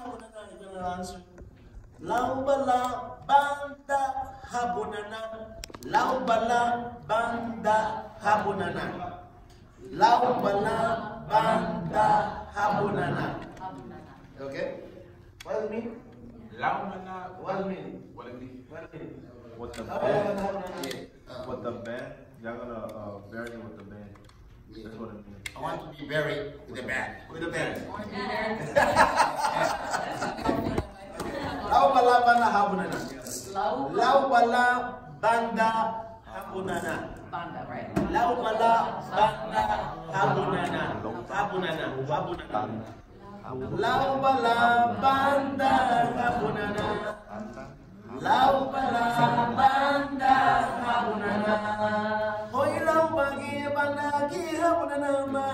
habunana. You're gonna answer. Laubala banda habunana. Laubala banda habunana. Laubala banda habunana. Okay? What does it mean? Laubala. What does it mean? What it mean? What does it mean? With the Laubala band, banda habunana. with the band, y'all gonna bury him with the band. That's what it means. I want to be buried with a band. With the band. Laubala banda habunana. Laubala banda habunana. Banda, right? Laubala banda habunana. Habunana. Habunana. Laubala banda habunana. Laubala banda habunana. Hoy lau bagi banda ki habunana ma.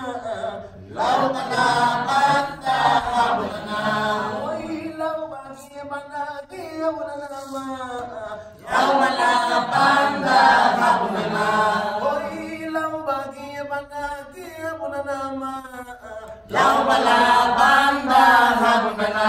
Laubala banda habunana. Hoy lau bagi banda ki habunana ma. Laubala banda habunana. Hoy lau bagi banda ki habunana ma. Laubala banda habunana.